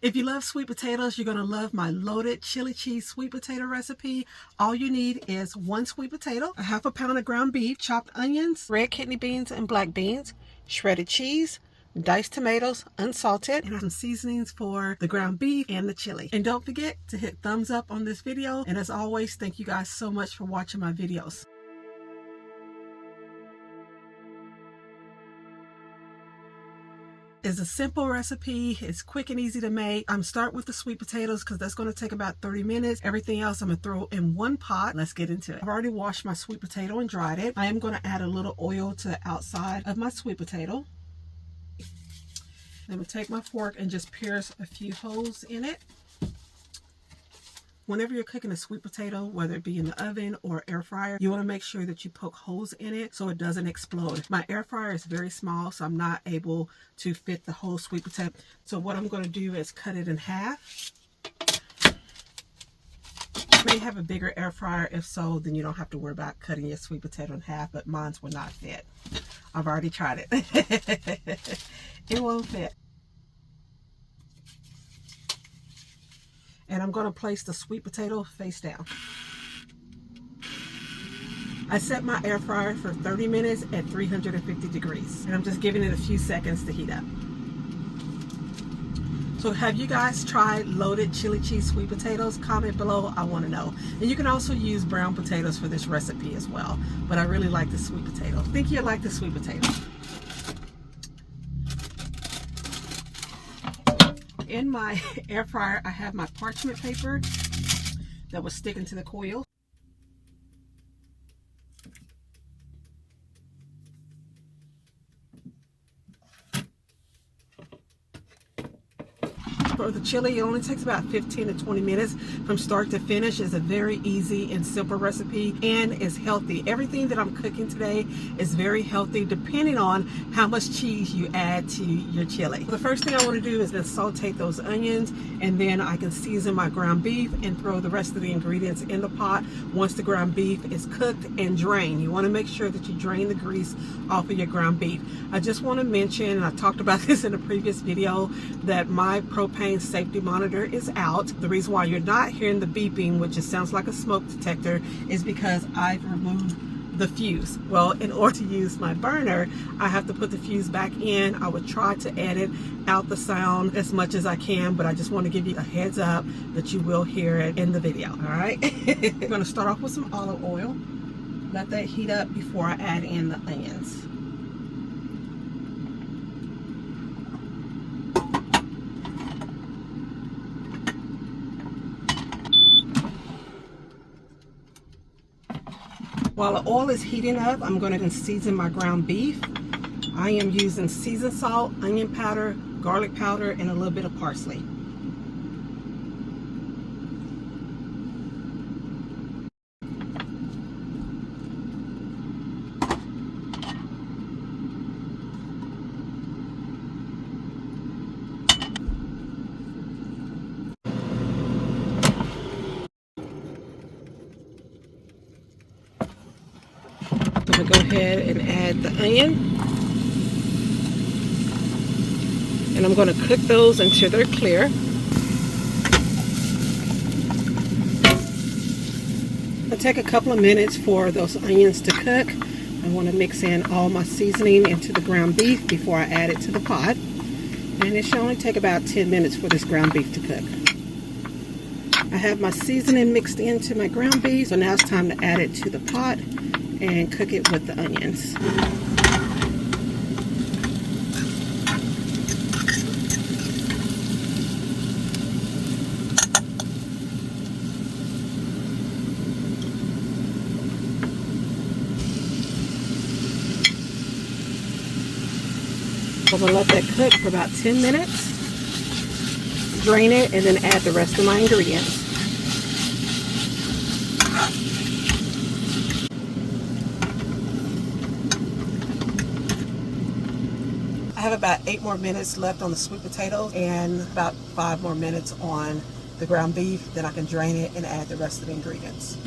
If you love sweet potatoes, you're going to love my loaded chili cheese sweet potato recipe. All you need is 1 sweet potato, a half a pound of ground beef, chopped onions, red kidney beans and black beans, shredded cheese, diced tomatoes, unsalted, and some seasonings for the ground beef and the chili. And don't forget to hit thumbs up on this video. And as always, thank you guys so much for watching my videos. It's a simple recipe. It's quick and easy to make. I'm start with the sweet potatoes because that's going to take about 30 minutes. Everything else I'm going to throw in one pot. Let's get into it. I've already washed my sweet potato and dried it. I am going to add a little oil to the outside of my sweet potato. I'm going to take my fork and just pierce a few holes in it. Whenever you're cooking a sweet potato, whether it be in the oven or air fryer, you want to make sure that you poke holes in it so it doesn't explode. My air fryer is very small, so I'm not able to fit the whole sweet potato. So what I'm going to do is cut it in half. You may have a bigger air fryer. If so, then you don't have to worry about cutting your sweet potato in half, but mine will not fit. I've already tried it. It won't fit. And I'm going to place the sweet potato face down. I set my air fryer for 30 minutes at 350 degrees. And I'm just giving it a few seconds to heat up. So have you guys tried loaded chili cheese sweet potatoes? Comment below, I want to know. And you can also use brown potatoes for this recipe as well. But I really like the sweet potato. I think you'll like the sweet potato. In my air fryer, I have my parchment paper that was sticking to the coil. For the chili, it only takes about 15 to 20 minutes from start to finish. It's a very easy and simple recipe, and it's healthy. Everything that I'm cooking today is very healthy depending on how much cheese you add to your chili. The first thing I want to do is then saute those onions, and then I can season my ground beef and throw the rest of the ingredients in the pot once the ground beef is cooked and drained. You want to make sure that you drain the grease off of your ground beef. I just want to mention, and I talked about this in a previous video, that my propane safety monitor is out. The reason why you're not hearing the beeping, which just sounds like a smoke detector, is because I've removed the fuse. Well, in order to use my burner, I have to put the fuse back in. I would try to edit out the sound as much as I can, but I just want to give you a heads up that you will hear it in the video. All right. I'm going to start off with some olive oil. Let that heat up before I add in the onions. While the oil is heating up, I'm going to season my ground beef. I am using seasoned salt, onion powder, garlic powder, and a little bit of parsley. I'm going to go ahead and add the onion. And I'm going to cook those until they're clear. It'll take a couple of minutes for those onions to cook. I want to mix in all my seasoning into the ground beef before I add it to the pot. And it should only take about 10 minutes for this ground beef to cook. I have my seasoning mixed into my ground beef, so now it's time to add it to the pot and cook it with the onions. I'm going to let that cook for about 10 minutes. Drain it and then add the rest of my ingredients. I have about 8 more minutes left on the sweet potatoes and about 5 more minutes on the ground beef. Then I can drain it and add the rest of the ingredients.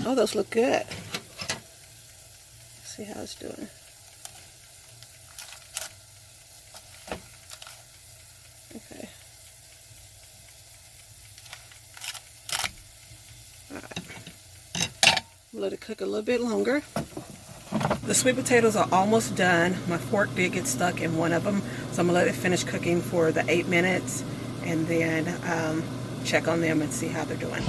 Oh, those look good. See how it's doing. Okay. Alright. Let it cook a little bit longer. The sweet potatoes are almost done. My fork did get stuck in one of them, so I'm going to let it finish cooking for the 8 minutes and then check on them and see how they're doing.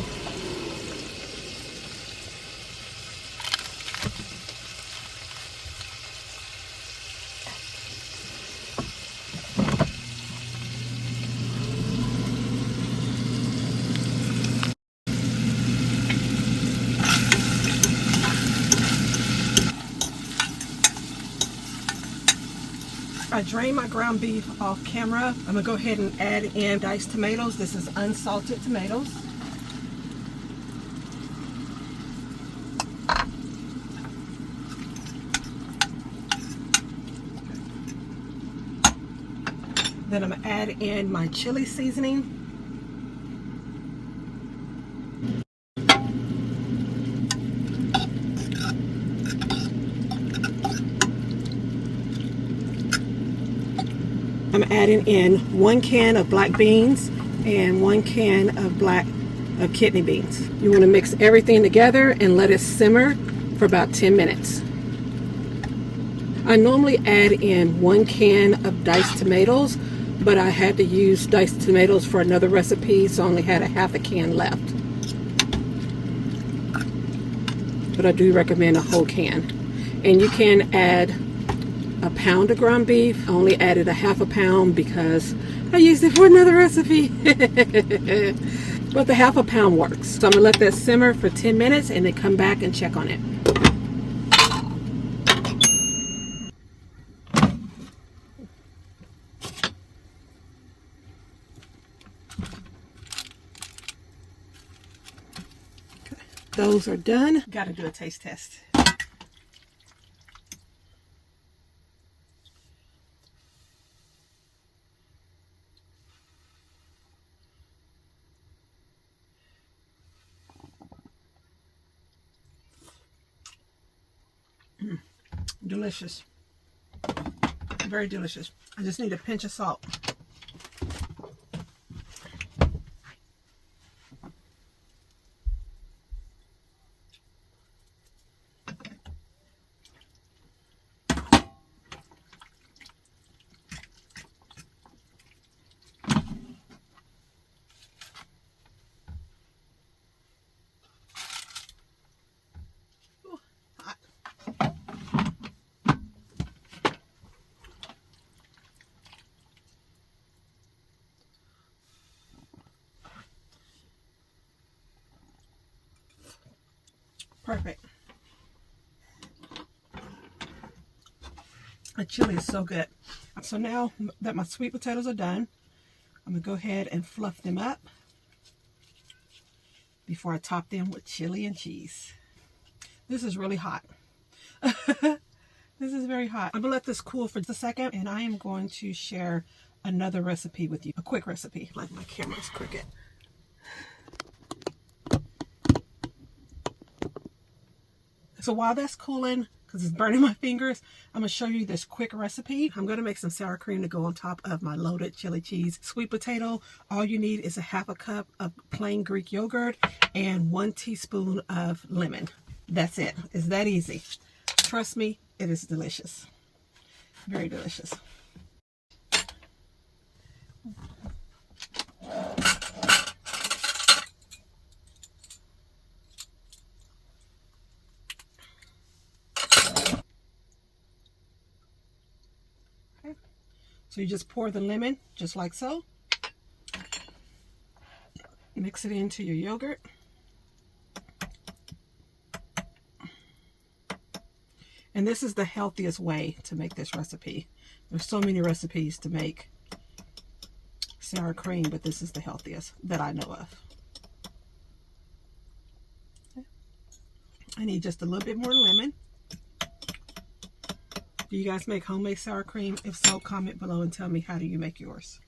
I drained my ground beef off camera. I'm gonna go ahead and add in diced tomatoes. This is unsalted tomatoes. Then I'm gonna add in my chili seasoning. I'm adding in 1 can of black beans and 1 can of kidney beans. You want to mix everything together and let it simmer for about 10 minutes. I normally add in 1 can of diced tomatoes, but I had to use diced tomatoes for another recipe, so I only had a half a can left. But I do recommend a whole can. And you can add a pound of ground beef. I only added a half a pound because I used it for another recipe. But the half a pound works. So I'm gonna let that simmer for 10 minutes and then come back and check on it. Okay. Those are done. Gotta do a taste test. Delicious. Very delicious. I just need a pinch of salt. Ooh, hot. Perfect. The chili is so good. So now that my sweet potatoes are done, I'm gonna go ahead and fluff them up before I top them with chili and cheese. This is really hot. This is very hot. I'm gonna let this cool for just a second and I am going to share another recipe with you. A quick recipe. Like my camera's crooked. So while that's cooling, because it's burning my fingers, I'm going to show you this quick recipe. I'm going to make some sour cream to go on top of my loaded chili cheese sweet potato. All you need is a half a cup of plain Greek yogurt and 1 teaspoon of lemon. That's it. It's that easy. Trust me, it is delicious. Very delicious. So you just pour the lemon, just like so. Mix it into your yogurt. And this is the healthiest way to make this recipe. There's so many recipes to make sour cream, but this is the healthiest that I know of. Okay. I need just a little bit more lemon. Do you guys make homemade sour cream? If so, comment below and tell me, how do you make yours?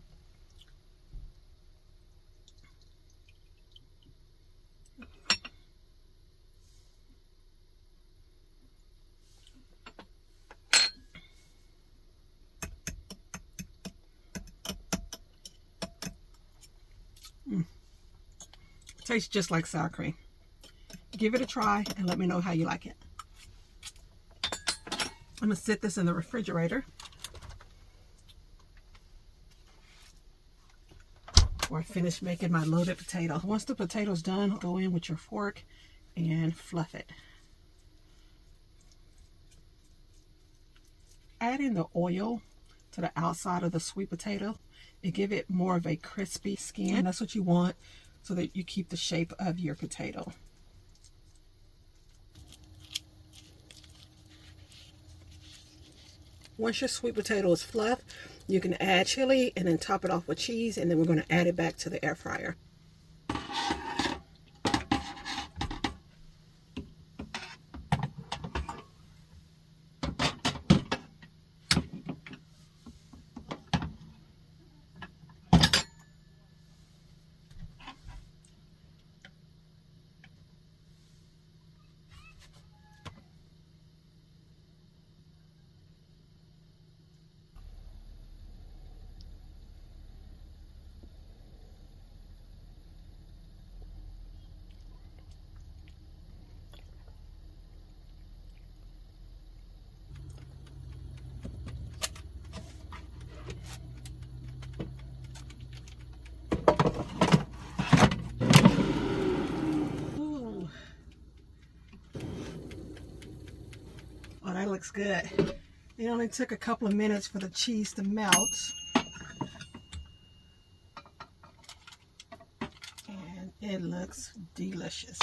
Tastes just like sour cream. Give it a try and let me know how you like it. I'm going to sit this in the refrigerator before I finish making my loaded potato. Once the potato's done, go in with your fork and fluff it. Add in the oil to the outside of the sweet potato and give it more of a crispy skin. And that's what you want so that you keep the shape of your potato. Once your sweet potato is fluffed, you can add chili and then top it off with cheese, and then we're going to add it back to the air fryer. Oh, that looks good. It only took a couple of minutes for the cheese to melt. And it looks delicious.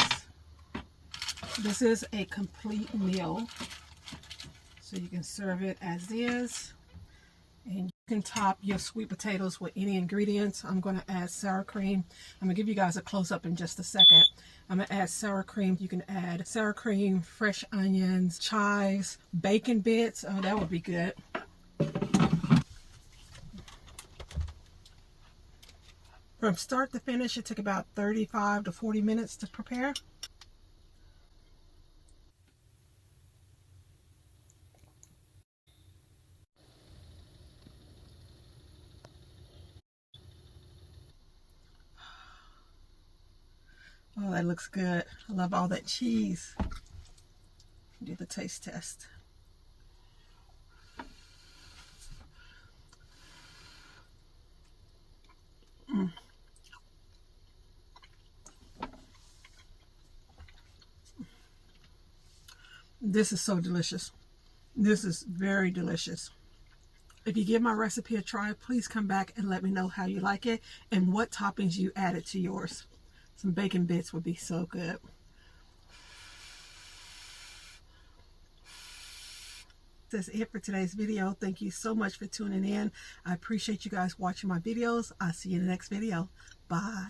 This is a complete meal. So you can serve it as is. And you can top your sweet potatoes with any ingredients. I'm going to add sour cream. I'm going to give you guys a close-up in just a second. I'm going to add sour cream. You can add sour cream, fresh onions, chives, bacon bits. Oh, that would be good. From start to finish, it took about 35 to 40 minutes to prepare. Oh, that looks good. I love all that cheese. Do the taste test. This is so delicious. This is very delicious. If you give my recipe a try, please come back and let me know how you like it and what toppings you added to yours. Some bacon bits would be so good. That's it for today's video. Thank you so much for tuning in. I appreciate you guys watching my videos. I'll see you in the next video. Bye.